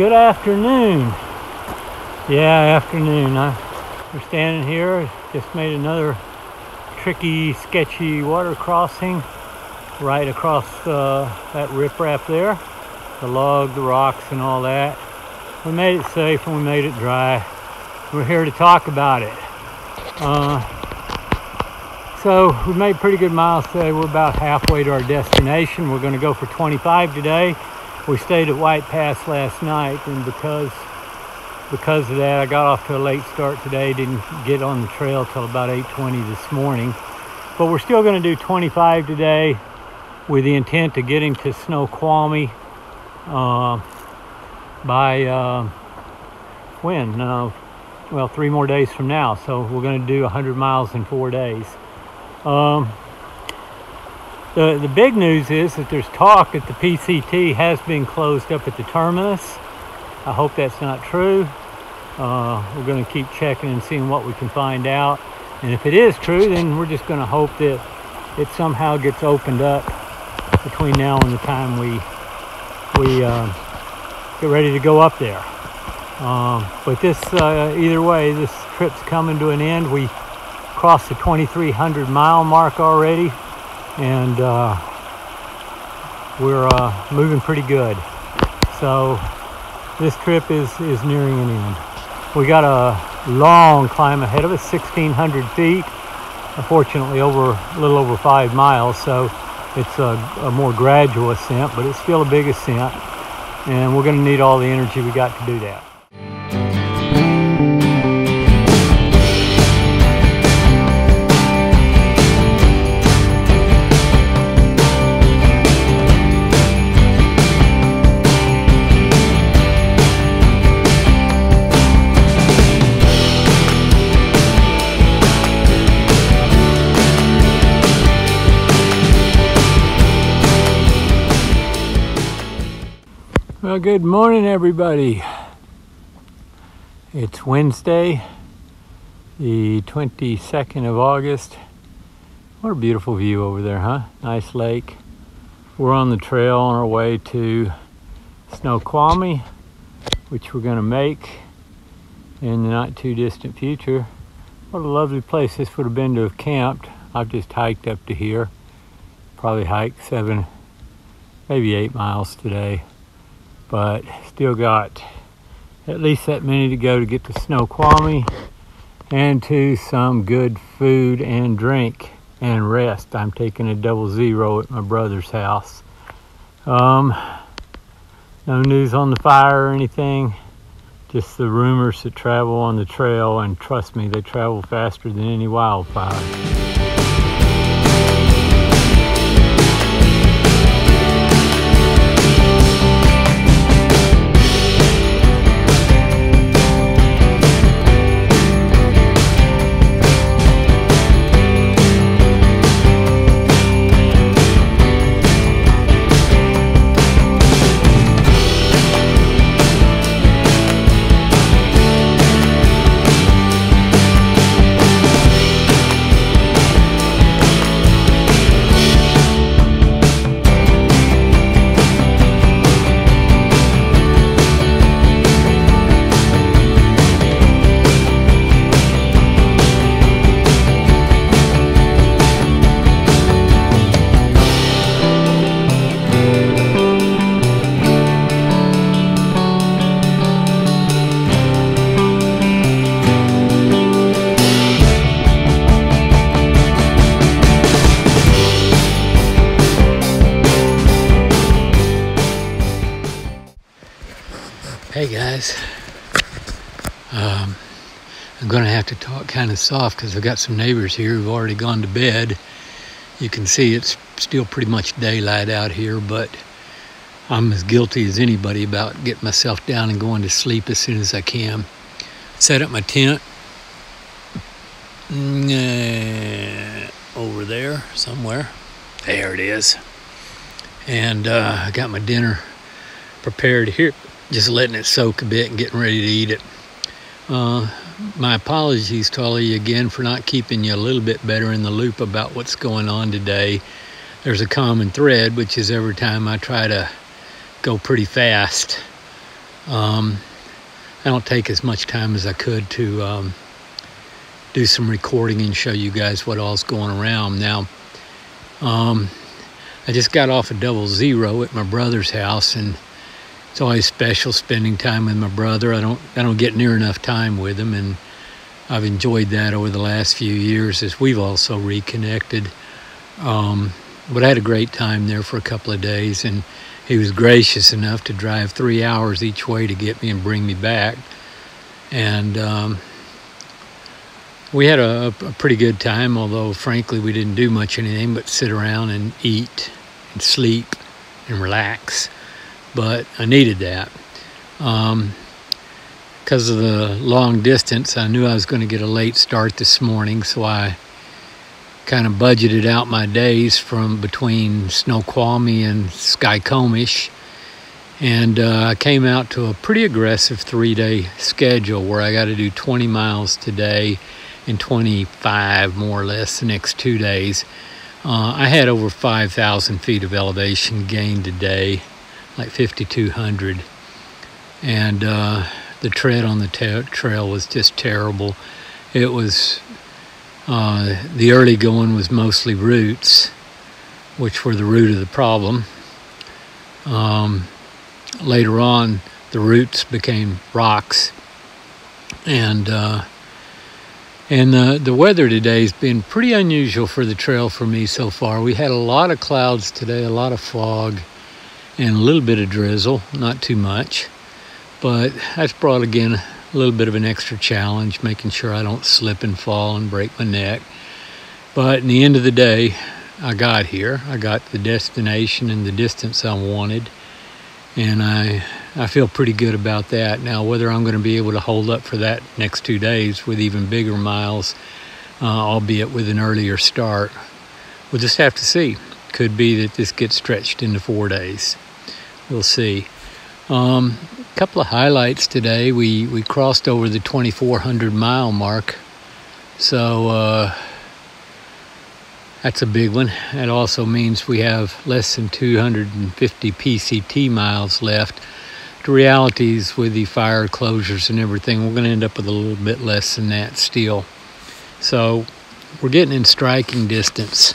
Good afternoon. Yeah, afternoon. We're standing here. Just made another tricky, sketchy water crossing right across that riprap there. The log, the rocks, and all that. We made it safe and we made it dry. We're here to talk about it. So we made pretty good miles today. We're about halfway to our destination. We're going to go for 25 today. We stayed at White Pass last night, and because of that, I got off to a late start today. Didn't get on the trail till about 8:20 this morning. But we're still going to do 25 today with the intent of getting to Snoqualmie by when? Well, 3 more days from now. So we're going to do 100 miles in 4 days. The big news is that there's talk that the PCT has been closed up at the terminus. I hope that's not true. We're going to keep checking and seeing what we can find out. And if it is true, then we're just going to hope that it somehow gets opened up between now and the time we get ready to go up there. But this, either way, this trip's coming to an end. We crossed the 2,300 mile mark already, and we're moving pretty good. So this trip is nearing an end. We got a long climb ahead of us, 1,600 feet. Unfortunately, a little over 5 miles, so it's a more gradual ascent, but it's still a big ascent, and we're going to need all the energy we got to do that. Well, good morning, everybody. It's Wednesday, the 22nd of August. What a beautiful view over there, huh? Nice lake. We're on the trail on our way to Snoqualmie, which we're going to make in the not too distant future. What a lovely place this would have been to have camped. I've just hiked up to here. Probably hiked 7, maybe 8 miles today. But still got at least that many to go to get to Snoqualmie and to some good food and drink and rest. I'm taking a 00 at my brother's house. No news on the fire or anything, just the rumors that travel on the trail, and trust me, they travel faster than any wildfire. Hey guys, I'm going to have to talk kind of soft because I've got some neighbors here who've already gone to bed. You can see it's still pretty much daylight out here, but I'm as guilty as anybody about getting myself down and going to sleep as soon as I can. Set up my tent over there somewhere. There it is. And I got my dinner prepared here. Just letting it soak a bit and getting ready to eat it. My apologies to all of you again for not keeping you a little bit better in the loop about what's going on today. There's a common thread, which is every time I try to go pretty fast, I don't take as much time as I could to do some recording and show you guys what all's going around. Now, I just got off a 00 at my brother's house, and it's always special spending time with my brother. I don't get near enough time with him, and I've enjoyed that over the last few years as we've also reconnected. But I had a great time there for a couple of days, and he was gracious enough to drive 3 hours each way to get me and bring me back. And we had a pretty good time, although frankly we didn't do much anything but sit around and eat and sleep and relax. But I needed that. Because of the long distance, I knew I was going to get a late start this morning, so I kind of budgeted out my days from between Snoqualmie and Skykomish, and I came out to a pretty aggressive 3-day schedule where I got to do 20 miles today and 25 more or less the next 2 days. I had over 5,000 feet of elevation gained today, like 5,200, and the tread on the trail was just terrible. It was the early going was mostly roots, which were the root of the problem. Later on, the roots became rocks, and the weather today has been pretty unusual for the trail for me so far. We had a lot of clouds today, a lot of fog, and a little bit of drizzle, not too much, but that's brought again a little bit of an extra challenge, making sure I don't slip and fall and break my neck. But in the end of the day, I got here. I got the destination and the distance I wanted, and I feel pretty good about that. Now, whether I'm going to be able to hold up for that next 2 days with even bigger miles, albeit with an earlier start, we'll just have to see. Could be that this gets stretched into 4 days. We'll see. A couple of highlights today. We crossed over the 2,400 mile mark, so that's a big one. That also means we have less than 250 PCT miles left. The reality is, with the fire closures and everything, we're going to end up with a little bit less than that still. So we're getting in striking distance.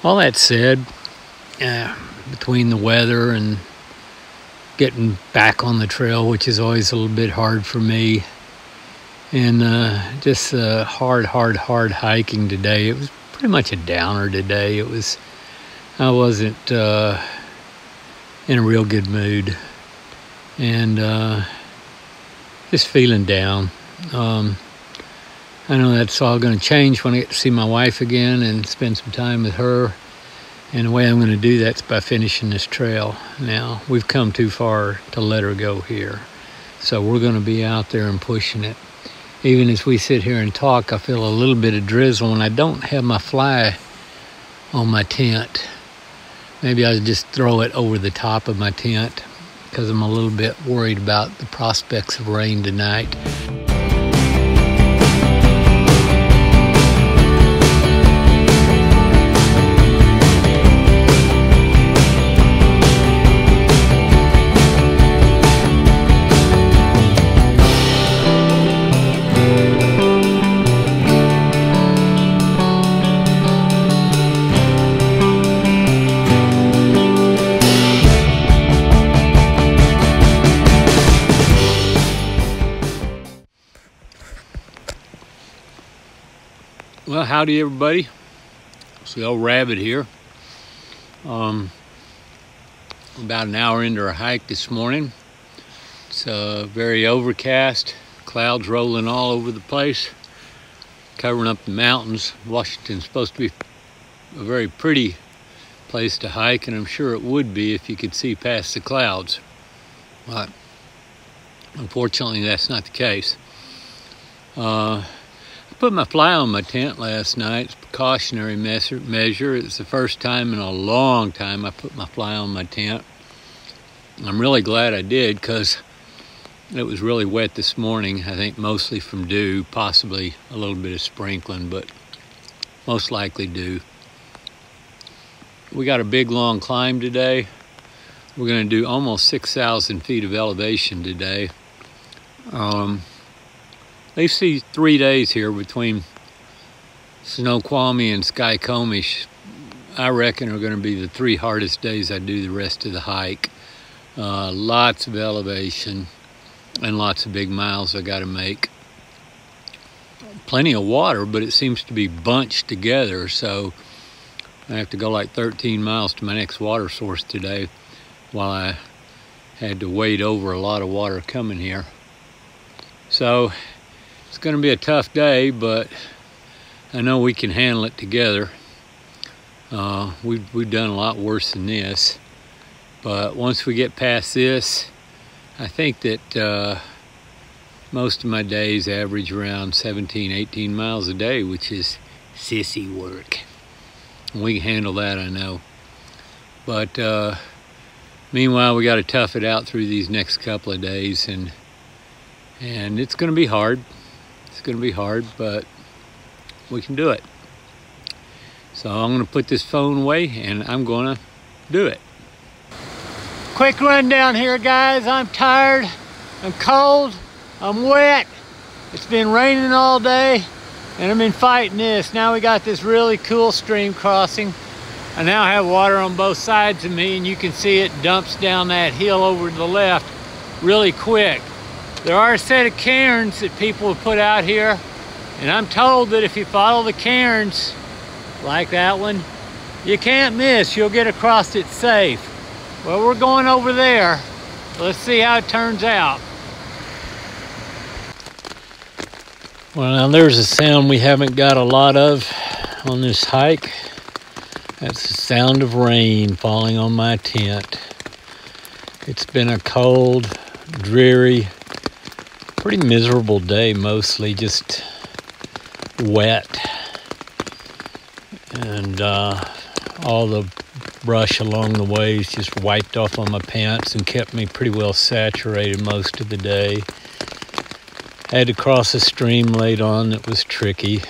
All that said, between the weather and getting back on the trail, which is always a little bit hard for me, and just hard hiking today. It was pretty much a downer today. I wasn't in a real good mood, and just feeling down. I know that's all going to change when I get to see my wife again and spend some time with her. And the way I'm going to do that's by finishing this trail. Now, we've come too far to let her go here, so we're going to be out there and pushing it. Even as we sit here and talk, I feel a little bit of drizzle, and I don't have my fly on my tent. Maybe I'll just throw it over the top of my tent because I'm a little bit worried about the prospects of rain tonight. Well, howdy everybody. It's the old Rabid here. About an hour into our hike this morning. It's very overcast, clouds rolling all over the place, covering up the mountains. Washington's supposed to be a very pretty place to hike, and I'm sure it would be if you could see past the clouds. But unfortunately, that's not the case. I put my fly on my tent last night. It's a precautionary measure. It's the first time in a long time I put my fly on my tent. I'm really glad I did, because it was really wet this morning. I think mostly from dew, possibly a little bit of sprinkling, but most likely dew. We got a big long climb today. We're going to do almost 6,000 feet of elevation today. They see 3 days here between Snoqualmie and Skykomish. I reckon are going to be the 3 hardest days I do the rest of the hike. Lots of elevation and lots of big miles I got to make. Plenty of water, but it seems to be bunched together, so I have to go like 13 miles to my next water source today, while I had to wade over a lot of water coming here. So it's going to be a tough day, but I know we can handle it together. We've done a lot worse than this, but once we get past this, I think that most of my days average around 17, 18 miles a day, which is sissy work. We can handle that, I know. But meanwhile, we got to tough it out through these next couple of days, and it's going to be hard. It's going to be hard, but we can do it. So I'm going to put this phone away, and I'm going to do it. Quick rundown here, guys. I'm tired, I'm cold, I'm wet. It's been raining all day, and I've been fighting this. Now we got this really cool stream crossing. I now have water on both sides of me, and you can see it dumps down that hill over to the left really quick. There are a set of cairns that people have put out here, and I'm told that if you follow the cairns, like that one, you can't miss. You'll get across it safe. Well, we're going over there. Let's see how it turns out. Well, now there's a sound we haven't got a lot of on this hike. That's the sound of rain falling on my tent. It's been a cold, dreary, pretty miserable day, mostly just wet. And all the brush along the ways just wiped off on my pants and kept me pretty well saturated most of the day. I had to cross a stream late on that was tricky,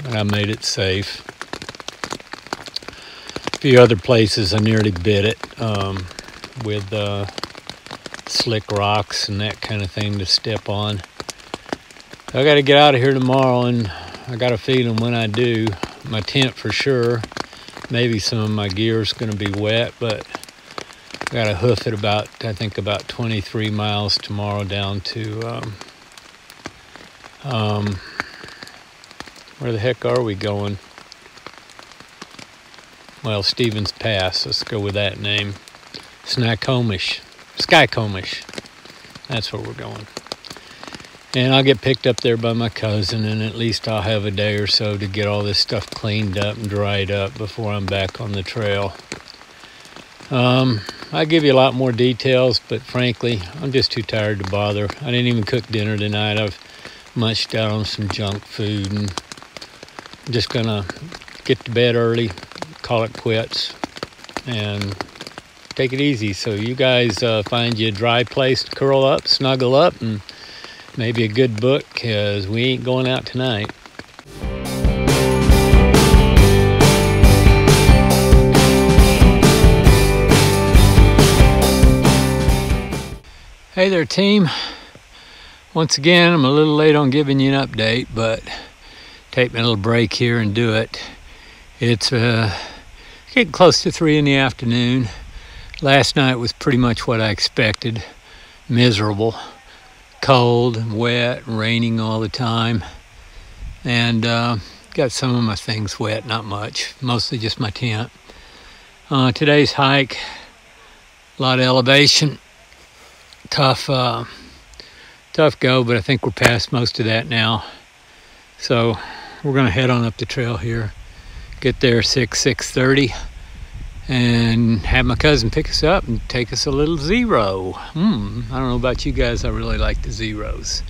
but I made it safe. A few other places I nearly bit it with slick rocks and that kind of thing to step on. I got to get out of here tomorrow, and I got a feeling when I do, my tent for sure, maybe some of my gear is going to be wet, but I got to hoof it I think about 23 miles tomorrow down to where the heck are we going? Well, Stevens Pass, let's go with that name. Skykomish. That's where we're going. And I'll get picked up there by my cousin, and at least I'll have a day or so to get all this stuff cleaned up and dried up before I'm back on the trail. I'll give you a lot more details, but frankly, I'm just too tired to bother. I didn't even cook dinner tonight. I've munched out on some junk food, and I'm just gonna get to bed early, call it quits, and take it easy. So you guys find you a dry place to curl up, snuggle up, and maybe a good book, because we ain't going out tonight. Hey there, team. Once again, I'm a little late on giving you an update, but take me a little break here and do it. It's getting close to 3 in the afternoon. Last night was pretty much what I expected. Miserable, cold and wet, raining all the time. And got some of my things wet, not much, mostly just my tent. Today's hike, a lot of elevation. Tough go, but I think we're past most of that now. So we're gonna head on up the trail here, get there 6:30, and have my cousin pick us up and take us a little zero. I don't know about you guys, I really like the zeros.